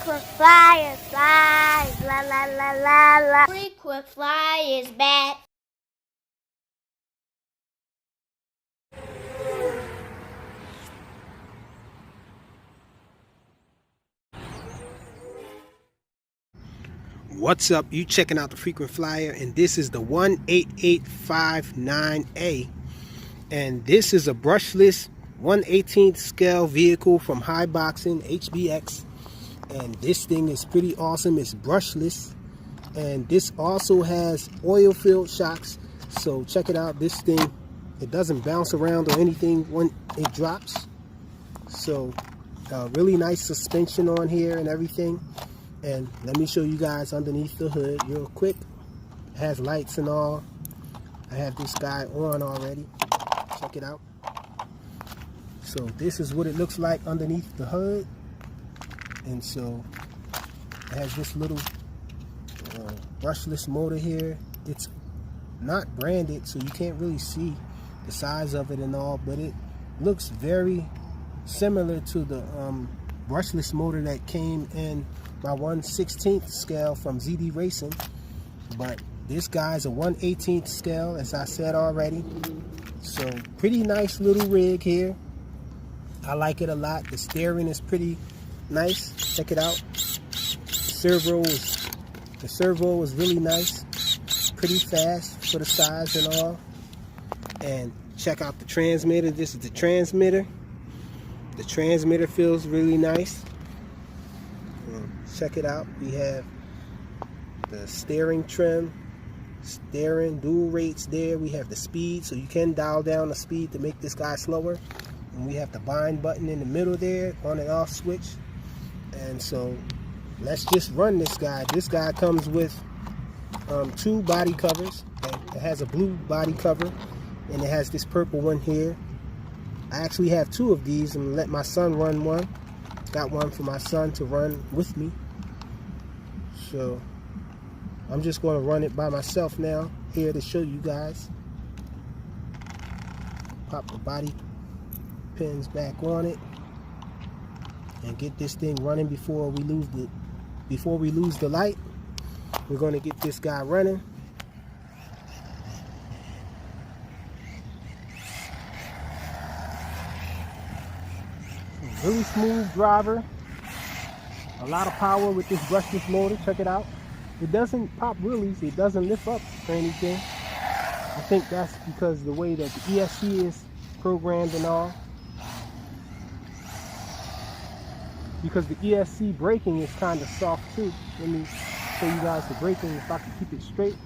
Frequent flyer flies, la la la la la. Frequent flyers back. What's up? You checking out the Frequent Flyer, and this is the 18859A, and this is a brushless 1/18th scale vehicle from High Boxing HBX, and this thing is pretty awesome. It's brushless, and this also has oil filled shocks, so check it out. This thing, it doesn't bounce around or anything when it drops, so really nice suspension on here and everything. And let me show you guys underneath the hood real quick. It has lights and all. I have this guy on already. Check it out. So this is what it looks like underneath the hood. And so it has this little brushless motor here. It's not branded, so you can't really see the size of it and all, but it looks very similar to the brushless motor that came in my 1/16th scale from ZD Racing, but this guy's a 1/18th scale, as I said already. So pretty nice little rig here. I like it a lot. The steering is pretty nice. Check it out. The servo is really nice, pretty fast for the size and all. And check out the transmitter. This is the transmitter. The transmitter feels really nice. Check it out. We have the steering trim, steering dual rates there. We have the speed, so you can dial down the speed to make this guy slower. And we have the bind button in the middle there, on and off switch. And so let's just run this guy. This guy comes with 2 body covers. It has a blue body cover, and it has this purple one here. I actually have 2 of these. I'm gonna let my son run one. Got one for my son to run with me. So I'm just going to run it by myself now here to show you guys. Pop the body pins back on it and get this thing running before we lose the light. We're going to get this guy running. Really smooth driver. A lot of power with this brushless motor. Check it out. It doesn't pop wheelies. It doesn't lift up or anything. I think that's because the way that the ESC is programmed and all. Because the ESC braking is kind of soft too. Let me show you guys the braking if I can keep it straight.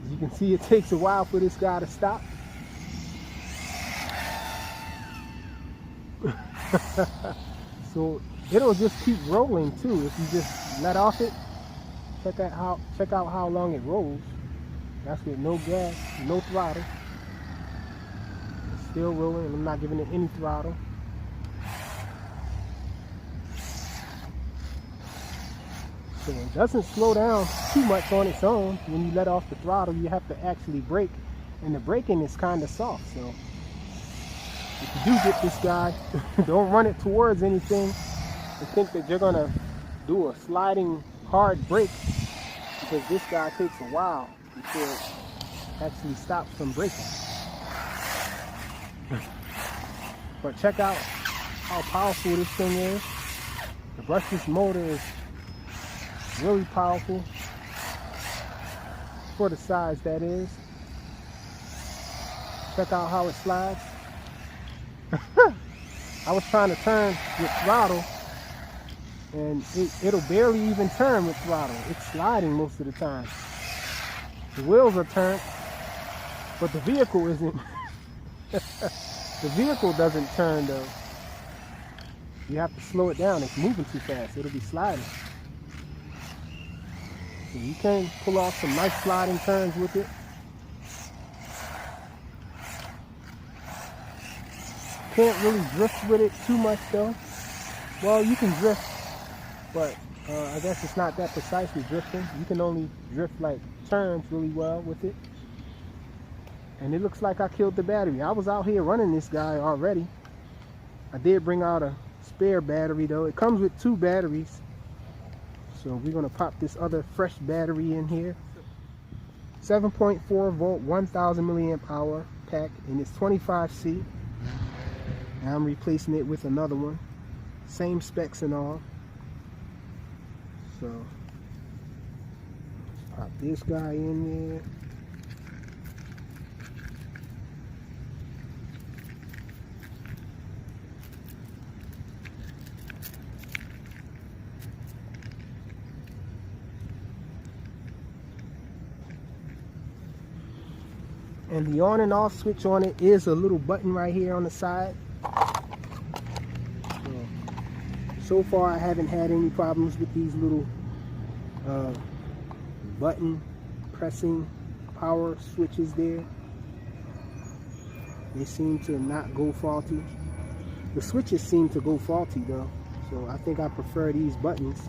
As you can see, it takes a while for this guy to stop. So it'll just keep rolling too if you just let off it. Check out how long it rolls. That's with no gas, no throttle. It's still rolling, and I'm not giving it any throttle. So it doesn't slow down too much on its own. When you let off the throttle, you have to actually brake, and the braking is kind of soft. So if you do get this guy, don't run it towards anything and think that you're gonna do a sliding hard brake, because this guy takes a while before it actually stops from braking. But check out how powerful this thing is. The brushless motor is really powerful for the size that is. Check out how it slides. I was trying to turn with throttle, and it'll barely even turn with throttle. It's sliding most of the time. The wheels are turned, but the vehicle isn't. The vehicle doesn't turn though. You have to slow it down. It's moving too fast. It'll be sliding. So you can pull off some nice sliding turns with it. Can't really drift with it too much though. Well, you can drift, but I guess it's not that precisely drifting. You can only drift like turns really well with it. And it looks like I killed the battery. I was out here running this guy already. I did bring out a spare battery though. It comes with 2 batteries. So we're gonna pop this other fresh battery in here. 7.4 volt, 1000 milliamp hour pack, and it's 25C. And I'm replacing it with another one. Same specs and all. So let's pop this guy in there. And the on and off switch on it is a little button right here on the side. So far I haven't had any problems with these little button pressing power switches there. They seem to not go faulty. The switches seem to go faulty though. So I think I prefer these buttons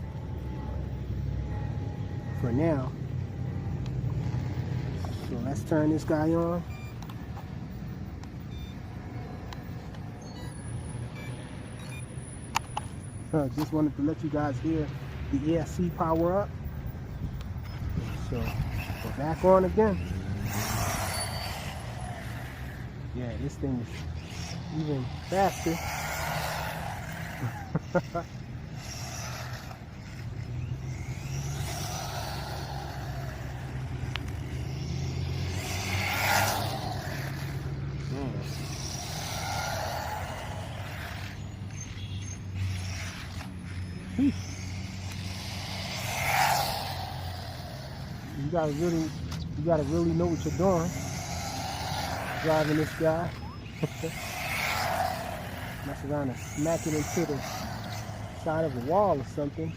for now. So let's turn this guy on. Just wanted to let you guys hear the ESC power up. So we're back on again. Yeah, this thing is even faster. You gotta really know what you're doing driving this guy. Mess around and smack it into the side of a wall or something.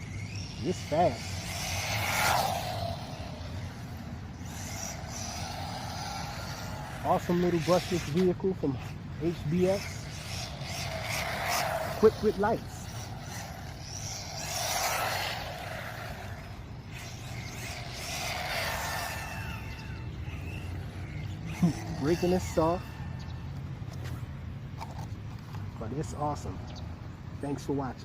It's fast. Awesome little brushless vehicle from HBX, equipped with lights. Braking is soft, but it's awesome. Thanks for watching.